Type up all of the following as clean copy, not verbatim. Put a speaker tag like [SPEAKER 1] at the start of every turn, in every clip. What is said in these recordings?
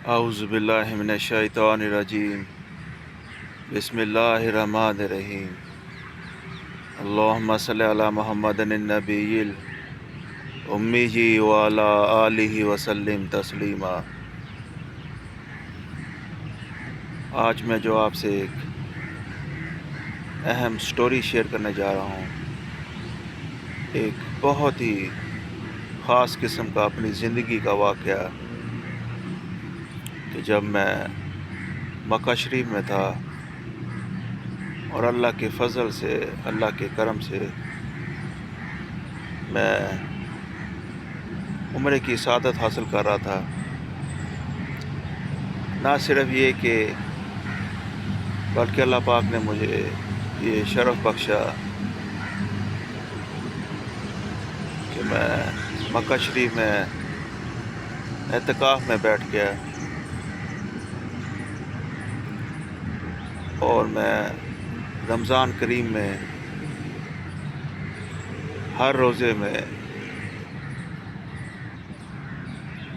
[SPEAKER 1] اعوذ باللہ من الشیطان الرجیم بسم اللہ الرحمن الرحیم اللہم صلی علی محمد النبی الامی وعلی آلہ وسلم تسلیما۔ آج میں جو آپ سے ایک اہم سٹوری شیئر کرنے جا رہا ہوں، ایک بہت ہی خاص قسم کا اپنی زندگی کا واقعہ کہ جب میں مکہ شریف میں تھا اور اللہ کے فضل سے، اللہ کے کرم سے میں عمرے کی سعادت حاصل کر رہا تھا۔ نہ صرف یہ کہ بلکہ اللہ پاک نے مجھے یہ شرف بخشا کہ میں مکہ شریف میں اعتکاف میں بیٹھ گیا اور میں رمضان کریم میں ہر روزے میں،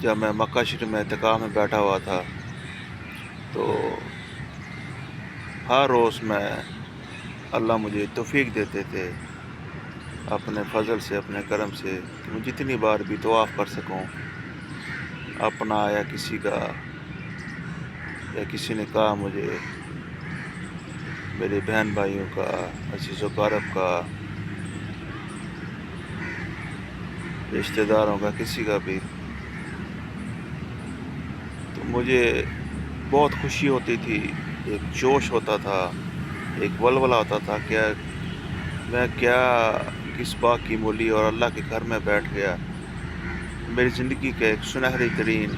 [SPEAKER 1] جب میں مکہ شریف میں اعتکاف میں بیٹھا ہوا تھا تو ہر روز میں اللہ مجھے توفیق دیتے تھے اپنے فضل سے، اپنے کرم سے کہ میں جتنی بار بھی طواف کر سکوں، اپنا یا کسی کا، یا کسی نے کہا مجھے میرے بہن بھائیوں کا، عزیز و اقارب کا، رشتہ داروں کا، کسی کا بھی، تو مجھے بہت خوشی ہوتی تھی، ایک جوش ہوتا تھا، ایک ولولہ ہوتا تھا کہ میں کس بات کی مولی اور اللہ کے گھر میں بیٹھ گیا۔ میری زندگی کا ایک سنہری ترین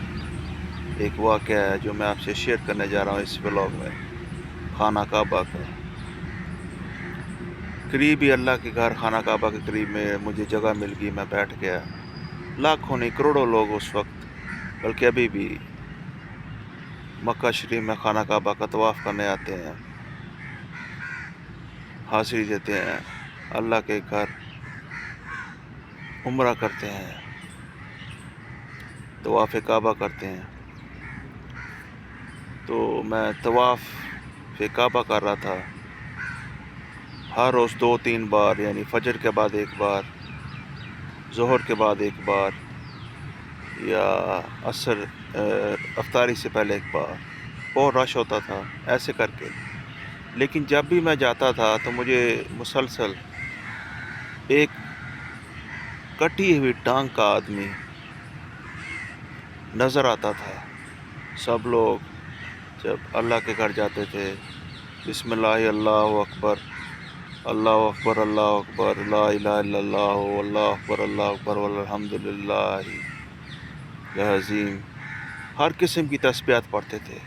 [SPEAKER 1] ایک واقعہ ہے جو میں آپ سے شیئر کرنے جا رہا ہوں اس ولاگ میں، خانہ کعبہ کا۔ قریب ہی اللہ کے گھر خانہ کعبہ کے قریب میں مجھے جگہ مل گئی، میں بیٹھ گیا۔ لاکھوں نہیں کروڑوں لوگ اس وقت، بلکہ ابھی بھی مکہ شریف میں خانہ کعبہ کا طواف کرنے آتے ہیں، حاضری دیتے ہیں، اللہ کے گھر عمرہ کرتے ہیں، طواف کعبہ کرتے ہیں۔ تو میں طواف کعبہ کر رہا تھا ہر روز 2-3 بار، یعنی فجر کے بعد ایک بار، ظہر کے بعد ایک بار، یا عصر افطاری سے پہلے ایک بار۔ بہت رش ہوتا تھا ایسے کر کے، لیکن جب بھی میں جاتا تھا تو مجھے مسلسل ایک کٹی ہوئی ٹانگ کا آدمی نظر آتا تھا۔ سب لوگ جب اللہ کے گھر جاتے تھے، بسم اللہ، اللہ اکبر، اللہ اکبر، اللہ اکبر، لا الہ الا اللہ، اللہ اکبر، اللہ اکبر، والحمد للہ العظیم، ہر قسم کی تسبیحات پڑھتے تھے۔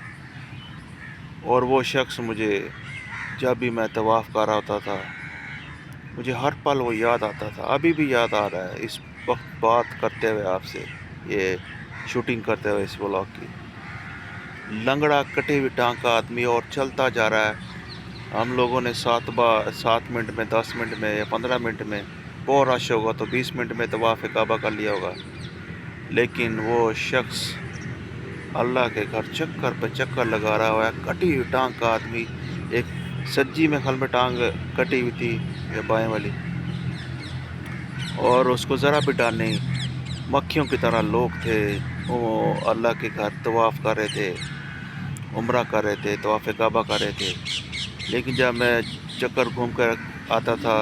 [SPEAKER 1] اور وہ شخص مجھے جب بھی میں طواف کر رہا ہوتا تھا، مجھے ہر پل وہ یاد آتا تھا، ابھی بھی یاد آ رہا ہے اس وقت بات کرتے ہوئے آپ سے، یہ شوٹنگ کرتے ہوئے اس ولاگ کی۔ لنگڑا کٹی ہوئی ٹانگ کا آدمی اور چلتا جا رہا ہے۔ ہم لوگوں نے 7 منٹ میں، 10 منٹ میں یا 15 منٹ میں، بہت رش ہوگا تو 20 منٹ میں طواف کعبہ کر لیا ہوگا، لیکن وہ شخص اللہ کے گھر چکر پہ چکر لگا رہا ہوا ہے، کٹی ہوئی ٹانگ کا آدمی۔ ایک سجی میں خل میں ٹانگ کٹی ہوئی تھی یا بائیں والی، اور اس کو ذرا بھی ڈال نہیں، مکھیوں کی طرح لوگ تھے، وہ اللہ کے گھر طواف کر رہے تھے، عمرہ کر رہے تھے، طواف کعبہ کر رہے تھے۔ لیکن جب میں چکر گھوم کر آتا تھا،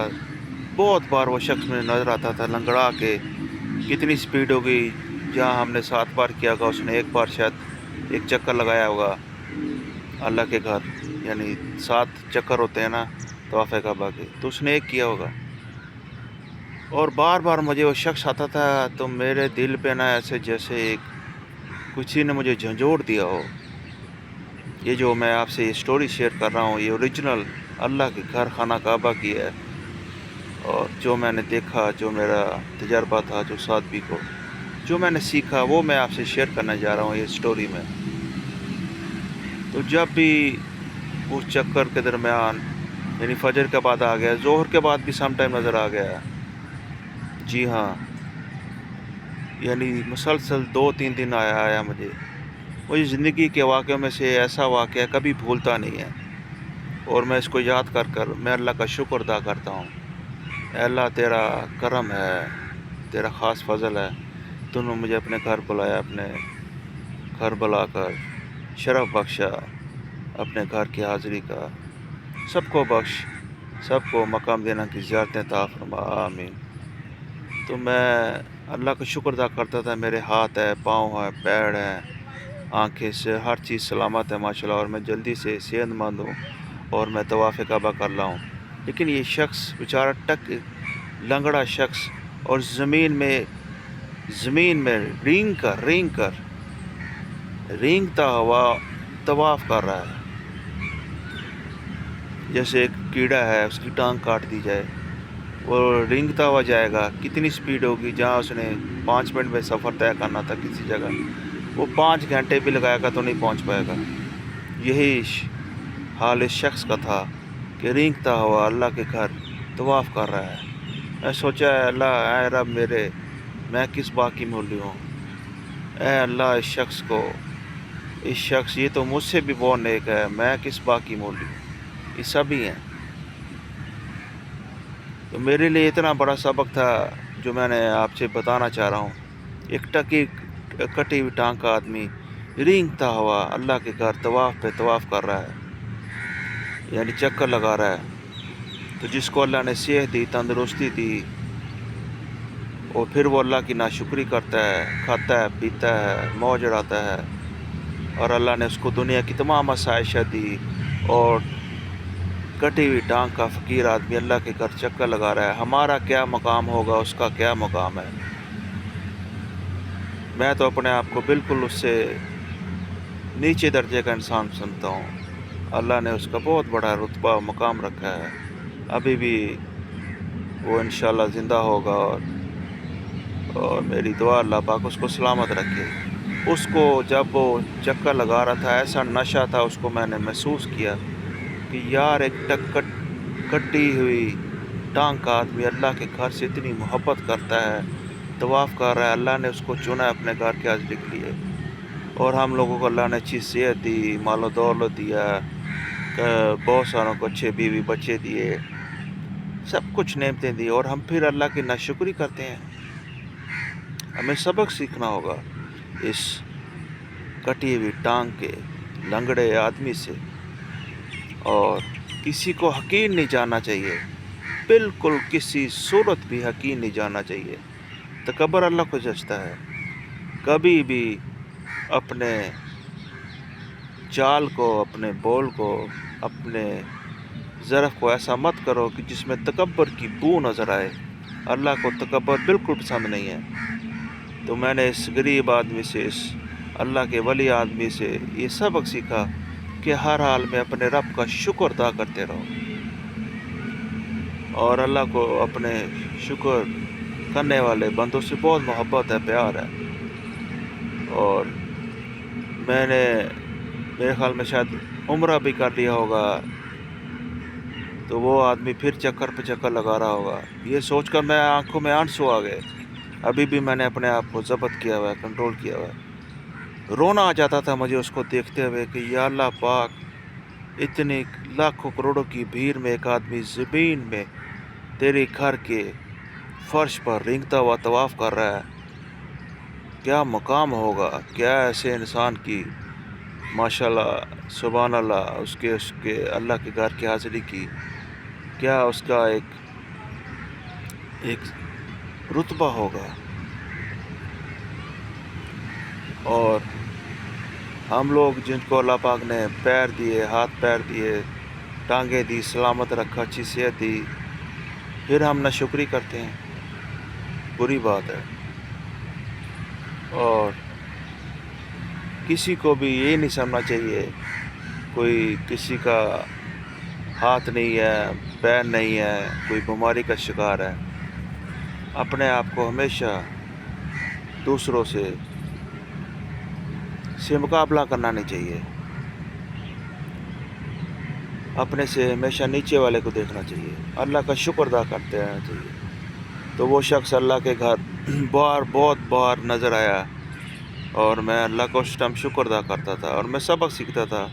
[SPEAKER 1] بہت بار وہ شخص میں نظر آتا تھا لنگڑا کے۔ کتنی سپیڈ ہو گئی، جہاں ہم نے 7 بار کیا ہوگا اس نے 1 بار شاید ایک چکر لگایا ہوگا اللہ کے گھر، یعنی 7 چکر ہوتے ہیں نا طواف کعبہ کے، تو اس نے 1 کیا ہوگا۔ اور بار بار مجھے وہ شخص آتا تھا تو میرے دل پہ نا ایسے جیسے کسی نے مجھے جھنجھوڑ دیا ہو۔ یہ جو میں آپ سے یہ سٹوری شیئر کر رہا ہوں، یہ اوریجنل اللہ کے گھر خانہ کعبہ کی ہے، اور جو میں نے دیکھا، جو میرا تجربہ تھا، جو سادگی کو جو میں نے سیکھا، وہ میں آپ سے شیئر کرنے جا رہا ہوں یہ سٹوری میں۔ تو جب بھی اس چکر کے درمیان، یعنی فجر کے بعد آ گیا، ظہر کے بعد بھی سم ٹائم نظر آ گیا، جی ہاں، یعنی مسلسل 2-3 دن آیا مجھے۔ مجھے زندگی کے واقعوں میں سے ایسا واقعہ کبھی بھولتا نہیں ہے، اور میں اس کو یاد کر کر میں اللہ کا شکر ادا کرتا ہوں۔ اے اللہ، تیرا کرم ہے، تیرا خاص فضل ہے، تو نے مجھے اپنے گھر بلایا، اپنے گھر بلا کر شرف بخشا، اپنے گھر کی حاضری کا۔ سب کو بخش، سب کو مقام دینا کی زیارتیں عطا فرما، آمین۔ تو میں اللہ کا شکر ادا کرتا تھا، میرے ہاتھ ہے، پاؤں ہے، پیر ہیں، آنکھیں سے ہر چیز سلامت ہے ماشاءاللہ، اور میں جلدی سے صحت مند ہوں اور میں طواف کعبہ کر رہا ہوں۔ لیکن یہ شخص بیچارہ لنگڑا شخص، اور زمین میں رینگتا ہوا طواف کر رہا ہے، جیسے ایک کیڑا ہے اس کی ٹانگ کاٹ دی جائے، وہ رینگتا ہوا جائے گا۔ کتنی سپیڈ ہوگی؟ جہاں اس نے 5 منٹ میں سفر طے کرنا تھا کسی جگہ، وہ 5 گھنٹے بھی لگائے گا تو نہیں پہنچ پائے گا۔ یہی حال اس شخص کا تھا کہ رینگتا ہوا اللہ کے گھر طواف کر رہا ہے۔ میں سوچا، اے اللہ، اے رب میرے، میں کس بات کی مولی ہوں؟ اے اللہ، اس شخص یہ تو مجھ سے بھی بہت نیک ہے، میں کس بات کی مولی ہوں؟ یہ سبھی ہیں۔ تو میرے لیے اتنا بڑا سبق تھا جو میں نے آپ سے بتانا چاہ رہا ہوں۔ ایک کٹی ہوئی ٹانگ کا آدمی رینگتا ہوا اللہ کے گھر طواف پہ طواف کر رہا ہے، یعنی چکر لگا رہا ہے۔ تو جس کو اللہ نے صحت دی، تندرستی دی، اور پھر وہ اللہ کی ناشکری کرتا ہے، کھاتا ہے، پیتا ہے، موج اڑاتا ہے، اور اللہ نے اس کو دنیا کی تمام آسائشیں دی، اور کٹی ہوئی ٹانگ کا فقیر آدمی اللہ کے گھر چکر لگا رہا ہے۔ ہمارا کیا مقام ہوگا، اس کا کیا مقام ہے؟ میں تو اپنے آپ کو بالکل اس سے نیچے درجے کا انسان سمجھتا ہوں۔ اللہ نے اس کا بہت بڑا رتبہ مقام رکھا ہے، ابھی بھی وہ انشاءاللہ زندہ ہوگا، اور میری دعا اللہ پاک اس کو سلامت رکھے۔ اس کو جب وہ چکر لگا رہا تھا، ایسا نشہ تھا اس کو، میں نے محسوس کیا کہ یار، ایک کٹی ہوئی ٹانگ کا آدمی اللہ کے گھر سے اتنی محبت کرتا ہے، طواف کر رہا ہے۔ اللہ نے اس کو چنا ہے اپنے گھر کے حاضری کے لیے، اور ہم لوگوں کو اللہ نے اچھی صحت دی، مال و دولت دیا، بہت ساروں کو اچھے بیوی بچے دیے، سب کچھ نعمتیں دی، اور ہم پھر اللہ کی ناشکری کرتے ہیں۔ ہمیں سبق سیکھنا ہوگا اس کٹی ہوئی ٹانگ کے لنگڑے آدمی سے، اور کسی کو حقیر نہیں جاننا چاہیے، بالکل کسی صورت بھی حقیر نہیں جاننا چاہیے۔ تکبر اللہ کو جچتا ہے۔ کبھی بھی اپنے چال کو، اپنے بول کو، اپنے ظرف کو ایسا مت کرو کہ جس میں تکبر کی بو نظر آئے۔ اللہ کو تکبر بالکل پسند نہیں ہے۔ تو میں نے اس غریب آدمی سے، اس اللہ کے ولی آدمی سے یہ سبق سیکھا کہ ہر حال میں اپنے رب کا شکر ادا کرتے رہو، اور اللہ کو اپنے شکر کرنے والے بندوں سے بہت محبت ہے، پیار ہے۔ اور میں نے میرے خیال میں شاید عمرہ بھی کر لیا ہوگا، تو وہ آدمی پھر چکر پہ چکر لگا رہا ہوگا۔ یہ سوچ کر میں آنکھوں میں آنسو آ گئے۔ ابھی بھی میں نے اپنے آپ کو ضبط کیا ہوا ہے، کنٹرول کیا ہوا ہے۔ رونا آ جاتا تھا مجھے اس کو دیکھتے ہوئے کہ یا اللہ پاک، اتنی لاکھوں کروڑوں کی بھیڑ میں ایک آدمی زمین میں تیرے گھر کے فرش پر رینگتا ہوا طواف کر رہا ہے، کیا مقام ہوگا؟ کیا ایسے انسان کی ماشاءاللہ سبحان اللہ اس کے اللہ کے گھر کی حاضری کی کیا اس کا ایک رتبہ ہوگا۔ اور ہم لوگ جن کو اللہ پاک نے پیر دیے، ہاتھ پیر دیے، ٹانگیں دی، سلامت رکھا، اچھی صحت دی، پھر ہم ناشکری کرتے ہیں، بری بات ہے۔ اور کسی کو بھی یہ نہیں سمجھنا چاہیے کوئی کسی کا ہاتھ نہیں ہے، پیر نہیں ہے، کوئی بیماری کا شکار ہے۔ اپنے آپ کو ہمیشہ دوسروں سے مقابلہ کرنا نہیں چاہیے، اپنے سے ہمیشہ نیچے والے کو دیکھنا چاہیے، اللہ کا شکر ادا کرتے رہنا چاہیے۔ تو وہ شخص اللہ کے گھر بہت بار نظر آیا، اور میں اللہ کو اس ٹائم شکر ادا کرتا تھا، اور میں سبق سیکھتا تھا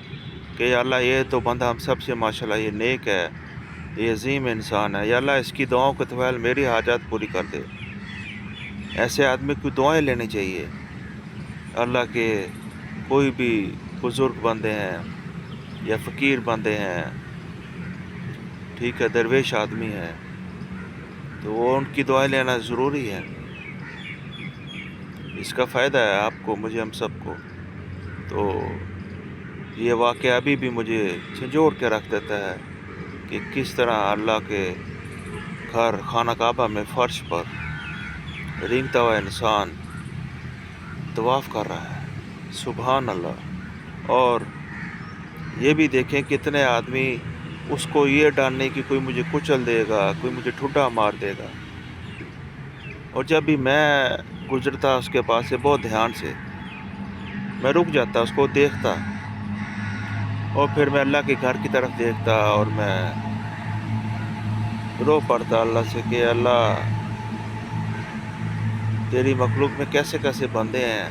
[SPEAKER 1] کہ یا اللہ یہ تو بندہ ہم سب سے ماشاءاللہ یہ نیک ہے، یہ عظیم انسان ہے، یا اللہ اس کی دعاؤں کے طویل میری حاجات پوری کر دے۔ ایسے آدمی کی دعائیں لینی چاہیے۔ اللہ کے کوئی بھی بزرگ بندے ہیں یا فقیر بندے ہیں، ٹھیک ہے، درویش آدمی ہے، تو وہ ان کی دعائیں لینا ضروری ہے۔ اس کا فائدہ ہے آپ کو، مجھے، ہم سب کو۔ تو یہ واقعہ ابھی بھی مجھے جھنجھوڑ کے رکھ دیتا ہے کہ کس طرح اللہ کے گھر خانہ کعبہ میں فرش پر رینگتا ہوا انسان طواف کر رہا ہے، سبحان اللہ۔ اور یہ بھی دیکھیں کتنے آدمی اس کو یہ ڈالنے کی کوئی مجھے کچل دے گا، کوئی مجھے ٹھڈا مار دے گا، اور جب بھی میں گزرتا اس کے پاس سے بہت دھیان سے میں رک جاتا، اس کو دیکھتا، اور پھر میں اللہ کے گھر کی طرف دیکھتا، اور میں رو پڑتا اللہ سے کہ اللہ تیری مخلوق میں کیسے کیسے بندے ہیں،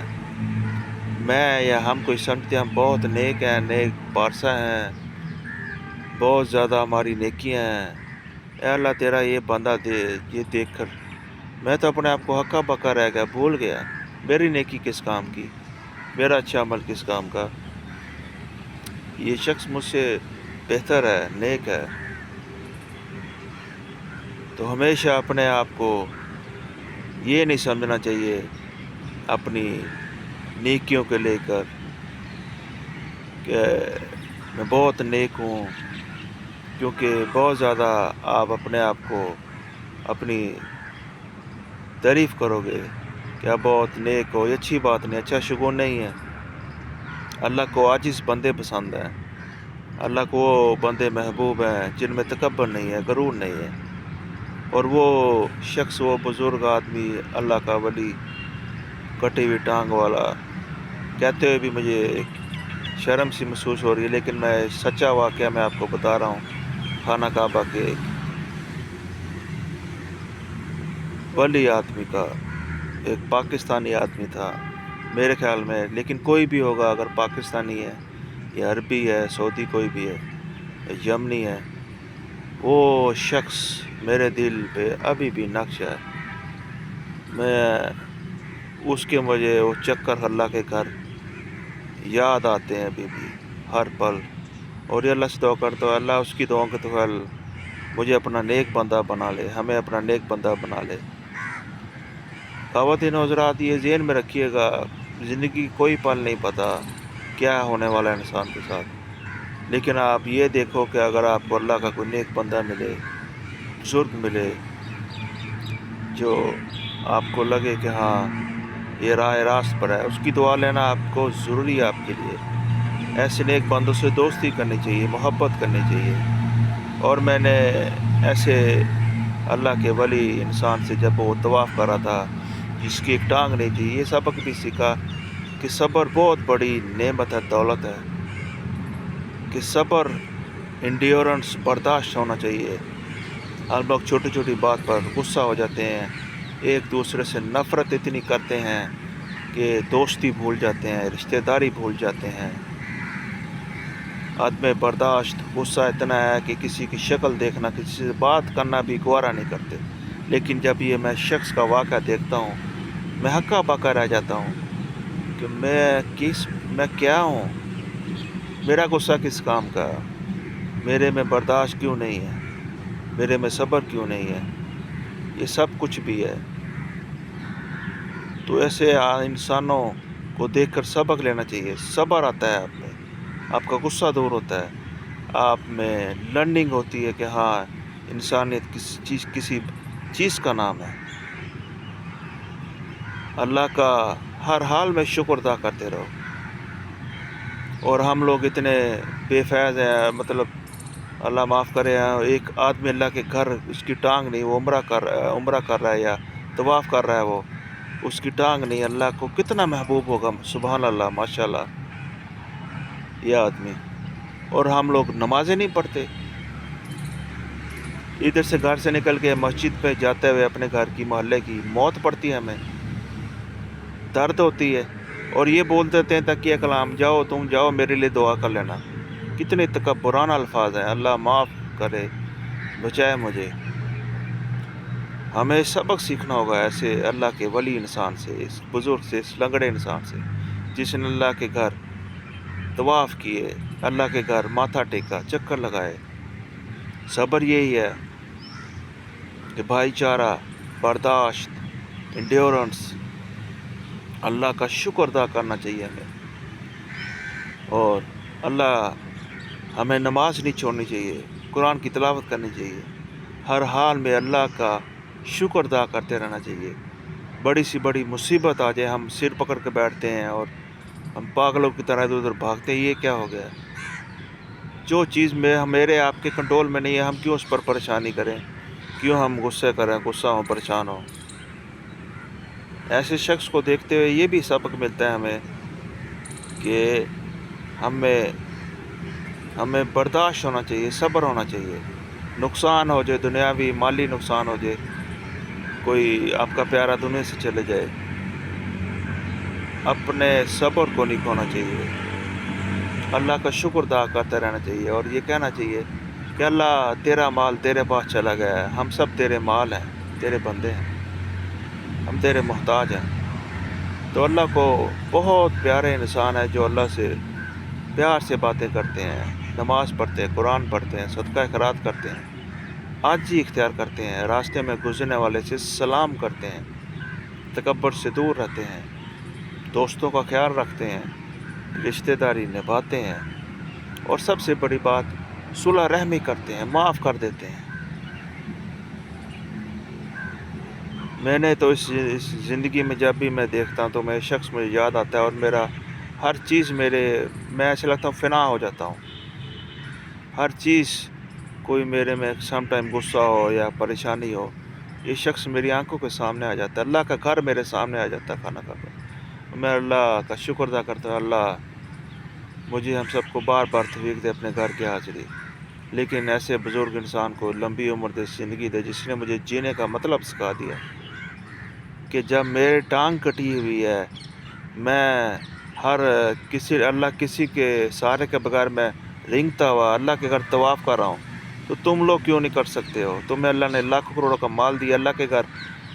[SPEAKER 1] میں یا ہم کوئی سمجھتے ہم بہت نیک ہیں، نیک پارسا ہیں، بہت زیادہ ہماری نیکیاں ہیں، اے اللہ تیرا یہ بندہ یہ دیکھ کر میں تو اپنے آپ کو ہکا بکا رہ گیا، بھول گیا میری نیکی کس کام کی، میرا اچھا عمل کس کام کا، یہ شخص مجھ سے بہتر ہے، نیک ہے۔ تو ہمیشہ اپنے آپ کو یہ نہیں سمجھنا چاہیے اپنی نیکیوں کو لے کر کہ میں بہت نیک ہوں، کیونکہ بہت زیادہ آپ اپنے آپ کو اپنی تعریف کرو گے کہ آپ بہت نیک ہو، یہ اچھی بات نہیں، اچھا شگون نہیں ہے۔ اللہ کو عاجز بندے پسند ہیں، اللہ کو وہ بندے محبوب ہیں جن میں تکبر نہیں ہے، غرور نہیں ہے۔ اور وہ شخص، وہ بزرگ آدمی، اللہ کا ولی، کٹی ہوئی ٹانگ والا، کہتے ہوئے بھی مجھے ایک شرم سی محسوس ہو رہی ہے، لیکن میں سچا واقعہ میں آپ کو بتا رہا ہوں، خانہ کعبہ کے ولی آدمی کا، ایک پاکستانی آدمی تھا میرے خیال میں، لیکن کوئی بھی ہوگا، اگر پاکستانی ہے یا عربی ہے، سعودی کوئی بھی ہے، یمنی ہے، وہ شخص میرے دل پہ ابھی بھی نقش ہے۔ میں اس کے مجھے وہ چکر اللہ کے گھر یاد آتے ہیں ابھی بھی ہر پل، اور یہ اللہ سے دعا کرتا ہوں اللہ اس کی دعاؤں کے طویل مجھے اپنا نیک بندہ بنا لے، ہمیں اپنا نیک بندہ بنا لے۔ خواتین و حضرات، یہ ذہن میں رکھیے گا، زندگی کوئی پل نہیں پتا کیا ہونے والا ہے انسان کے ساتھ، لیکن آپ یہ دیکھو کہ اگر آپ کو اللہ کا کوئی نیک بندہ ملے، بزرگ ملے، جو آپ کو لگے کہ ہاں یہ راہ راست پر ہے، اس کی دعا لینا آپ کو ضروری ہے آپ کے لیے۔ ایسے نیک بندوں سے دوستی کرنی چاہیے، محبت کرنی چاہیے۔ اور میں نے ایسے اللہ کے ولی انسان سے جب وہ طواف کر رہا تھا جس کی ایک ٹانگ نہیں تھی، یہ سبق بھی سیکھا کہ صبر بہت بڑی نعمت ہے، دولت ہے، کہ صبر، انڈیورنس، برداشت ہونا چاہیے۔ ہم لوگ چھوٹی چھوٹی بات پر غصہ ہو جاتے ہیں، ایک دوسرے سے نفرت اتنی کرتے ہیں کہ دوستی بھول جاتے ہیں، رشتہ داری بھول جاتے ہیں۔ عدم برداشت، غصہ اتنا ہے کہ کسی کی شکل دیکھنا، کسی سے بات کرنا بھی گوارا نہیں کرتے۔ لیکن جب یہ میں شخص کا واقعہ دیکھتا ہوں، میں ہکا بکا رہ جاتا ہوں کہ میں کیا ہوں، میرا غصہ کس کام کا، میرے میں برداشت کیوں نہیں ہے، میرے میں صبر کیوں نہیں ہے، یہ سب کچھ بھی ہے۔ تو ایسے انسانوں کو دیکھ کر سبق لینا چاہیے، صبر آتا ہے آپ میں، آپ کا غصہ دور ہوتا ہے، آپ میں لرننگ ہوتی ہے کہ ہاں انسانیت کسی چیز کا نام ہے۔ اللہ کا ہر حال میں شکر ادا کرتے رہو۔ اور ہم لوگ اتنے بے فیض ہیں، مطلب اللہ معاف کرے، ایک آدمی اللہ کے گھر، اس کی ٹانگ نہیں، وہ عمرہ کر رہا ہے یا طواف کر رہا ہے، وہ اس کی ٹانگ نہیں، اللہ کو کتنا محبوب ہوگا، سبحان اللہ، ماشاءاللہ، یہ آدمی۔ اور ہم لوگ نمازیں نہیں پڑھتے، ادھر سے گھر سے نکل کے مسجد پہ جاتے ہوئے اپنے گھر کی، محلے کی موت پڑتی ہے، ہمیں درد ہوتی ہے، اور یہ بول دیتے ہیں تکیہ کلام، جاؤ تم جاؤ میرے لیے دعا کر لینا۔ کتنے تکبرانہ الفاظ ہیں۔ اللہ معاف کرے، بچائے مجھے۔ ہمیں سبق سیکھنا ہوگا ایسے اللہ کے ولی انسان سے، اس بزرگ سے، اس لنگڑے انسان سے، جس نے اللہ کے گھر طواف کیے، اللہ کے گھر ماتھا ٹیکا، چکر لگائے۔ صبر یہی ہے کہ بھائی چارہ، برداشت، انڈیورنس، اللہ کا شکر ادا کرنا چاہیے ہمیں۔ اور ہمیں نماز نہیں چھوڑنی چاہیے، قرآن کی تلاوت کرنی چاہیے، ہر حال میں اللہ کا شکر ادا کرتے رہنا چاہیے۔ بڑی سی بڑی مصیبت آ جائے، ہم سر پکڑ کے بیٹھتے ہیں اور ہم پاگلوں کی طرح ادھر ادھر بھاگتے ہیں، یہ کیا ہو گیا؟ جو چیز میرے آپ کے کنٹرول میں نہیں ہے، ہم کیوں اس پر پریشانی کریں؟ کیوں ہم غصے کریں، غصہ ہوں، پریشان ہوں؟ ایسے شخص کو دیکھتے ہوئے یہ بھی سبق ملتا ہے ہمیں کہ ہمیں برداشت ہونا چاہیے، صبر ہونا چاہیے۔ نقصان ہو جائے، دنیاوی مالی نقصان ہو جائے، کوئی آپ کا پیارا دنیا سے چلے جائے، اپنے صبر کو نہیں کھونا چاہیے، اللہ کا شکر ادا کرتے رہنا چاہیے، اور یہ کہنا چاہیے کہ اللہ تیرا مال تیرے پاس چلا گیا ہے، ہم سب تیرے مال ہیں، تیرے بندے ہیں، ہم تیرے محتاج ہیں۔ تو اللہ کو بہت پیارے انسان ہے جو اللہ سے پیار سے باتیں کرتے ہیں، نماز پڑھتے ہیں، قرآن پڑھتے ہیں، صدقہ خیرات کرتے ہیں، عاجزی اختیار کرتے ہیں، راستے میں گزرنے والے سے سلام کرتے ہیں، تکبر سے دور رہتے ہیں، دوستوں کا خیال رکھتے ہیں، رشتہ داری نبھاتے ہیں، اور سب سے بڑی بات صلح رحمی کرتے ہیں، معاف کر دیتے ہیں۔ میں نے تو اس زندگی میں جب بھی میں دیکھتا ہوں تو میں شخص مجھے یاد آتا ہے، اور میرا ہر چیز میں ایسے لگتا ہوں فنا ہو جاتا ہوں۔ ہر چیز کوئی میرے میں سم ٹائم غصہ ہو یا پریشانی ہو، یہ شخص میری آنکھوں کے سامنے آ جاتا ہے، اللہ کا گھر میرے سامنے آ جاتا ہے کھانا کھا کر۔ میں اللہ کا شکر ادا کرتا ہوں، اللہ مجھے ہم سب کو بار بار توفیق دے اپنے گھر کی حاضری، لیکن ایسے بزرگ انسان کو لمبی عمر دے، زندگی دے، جس نے مجھے جینے کا مطلب سکھا دیا کہ جب میری ٹانگ کٹی ہوئی ہے، میں اللہ کسی کے سہارے کے بغیر میں رینگتا ہوا اللہ کے گھر طواف کر رہا ہوں، تو تم لوگ کیوں نہیں کر سکتے ہو؟ تمہیں اللہ نے لاکھوں کروڑوں کا مال دیا، اللہ کے گھر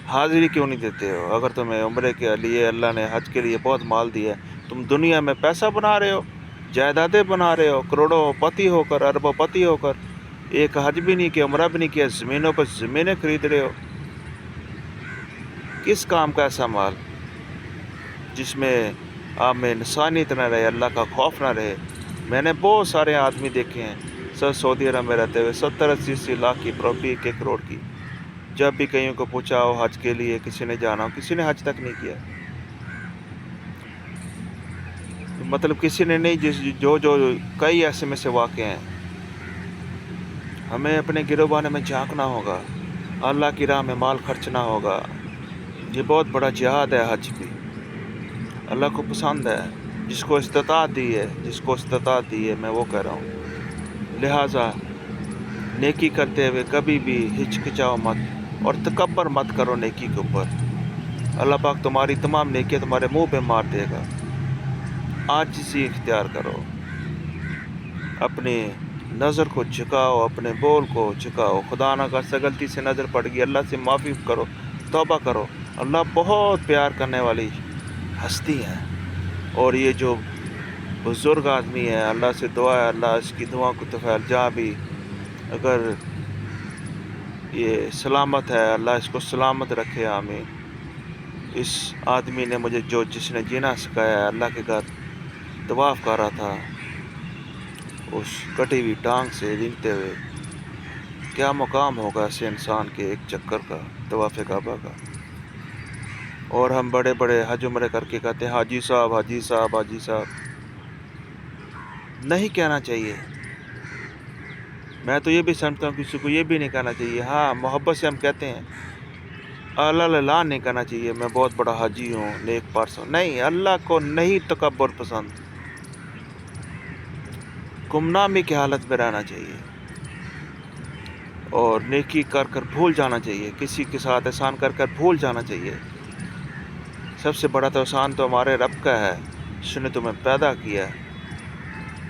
[SPEAKER 1] حاضری کیوں نہیں دیتے ہو؟ اگر تمہیں عمرے کے لیے اللہ نے حج کے لیے بہت مال دیا ہے، تم دنیا میں پیسہ بنا رہے ہو، جائیدادیں بنا رہے ہو، کروڑوں پتی ہو کر، اربوں پتی ہو کر، ایک حج بھی نہیں کیا، عمرہ بھی نہیں کیا، زمینوں پر زمینیں خرید رہے ہو۔ کس کام کا ایسا مال جس میں آپ میں انسانیت نہ رہے، اللہ کا خوف نہ رہے؟ میں نے بہت سارے آدمی دیکھے ہیں سر سعودی عرب میں رہتے ہوئے، 70-80 لاکھ کی پراپرٹی، 1 کروڑ کی۔ جب بھی کئیوں کو پوچھا ہو حج کے لیے، کسی نے جانا ہو، کسی نے حج تک نہیں کیا، مطلب کسی نے نہیں، جو کئی ایسے میں سے واقع ہیں۔ ہمیں اپنے گروبانے میں جھانکنا ہوگا، اللہ کی راہ میں مال خرچنا ہوگا۔ یہ بہت بڑا جہاد ہے حج بھی، اللہ کو پسند ہے، جس کو استطاعت دی ہے، میں وہ کہہ رہا ہوں۔ لہٰذا نیکی کرتے ہوئے کبھی بھی ہچکچاؤ مت، اور تکبر مت کرو نیکی کے اوپر۔ اللہ پاک تمہاری تمام نیکیاں تمہارے منہ پہ مار دے گا۔ عاجزی اختیار کرو، اپنی نظر کو جھکاؤ، اپنے بول کو جھکاؤ۔ خدا نہ کرے غلطی سے نظر پڑ گئی، اللہ سے معافی کرو، توبہ کرو۔ اللہ بہت پیار کرنے والی ہستی ہے، اور یہ جو بزرگ آدمی ہے، اللہ سے دعا ہے اللہ اس کی دعا کو تفعیل، جہاں بھی اگر یہ سلامت ہے اللہ اس کو سلامت رکھے، آمین۔ اس آدمی نے مجھے جس نے جینا سکھایا ہے، اللہ کے گھر طواف کر رہا تھا اس کٹی ہوئی ٹانگ سے رینگتے ہوئے، کیا مقام ہوگا ایسے انسان کے ایک چکر کا، طواف کعبہ کا؟ اور ہم بڑے بڑے حج عمرے کر کے کہتے ہیں حاجی صاحب، حاجی صاحب، حاجی صاحب۔ نہیں کہنا چاہیے۔ میں تو یہ بھی سمجھتا ہوں کسی کو یہ بھی نہیں کہنا چاہیے۔ ہاں محبت سے ہم کہتے ہیں، اللہ نہیں کہنا چاہیے میں بہت بڑا حاجی ہوں، نیک پرسن۔ نہیں، اللہ کو نہیں تکبر پسند، گمنامی کی حالت میں رہنا چاہیے، اور نیکی کر کر بھول جانا چاہیے، کسی کے ساتھ احسان کر کر بھول جانا چاہیے۔ سب سے بڑا تو احسان تو ہمارے رب کا ہے، جس نے تمہیں پیدا کیا،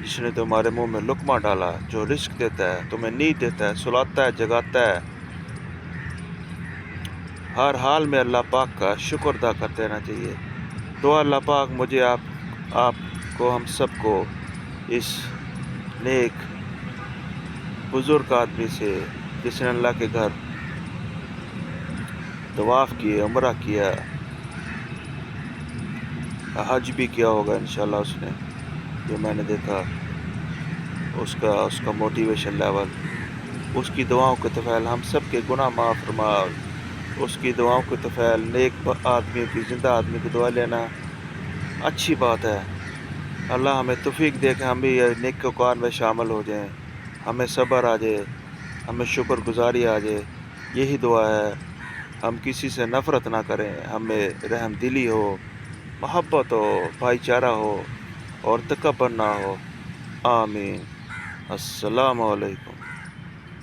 [SPEAKER 1] جس نے تمہارے منہ میں لقمہ ڈالا، جو رزق دیتا ہے، تمہیں نیند دیتا ہے، سلاتا ہے، جگاتا ہے۔ ہر حال میں اللہ پاک کا شکر ادا کرتے رہنا چاہیے۔ تو اللہ پاک مجھے آپ کو، ہم سب کو اس نیک بزرگ آدمی سے، جس نے اللہ کے گھر طواف کیے، عمرہ کیا، حج بھی کیا ہوگا انشاءاللہ اس نے، جو میں نے دیکھا اس کا موٹیویشن لیول، اس کی دعاؤں کے طفیل ہم سب کے گناہ معاف فرما۔ اس کی دعاؤں کے طفیل نیک آدمی کی، زندہ آدمی کی دعا لینا اچھی بات ہے۔ اللہ ہمیں توفیق دے کہ ہم بھی یہ نیک کار میں شامل ہو جائیں، ہمیں صبر آ جائے، ہمیں شکر گزاری آ جائے، یہی دعا ہے۔ ہم کسی سے نفرت نہ کریں، ہمیں رحم دلی ہو، محبت ہو، بھائی چارہ ہو اور تکبر نہ ہو۔ آمین۔ السلام علیکم۔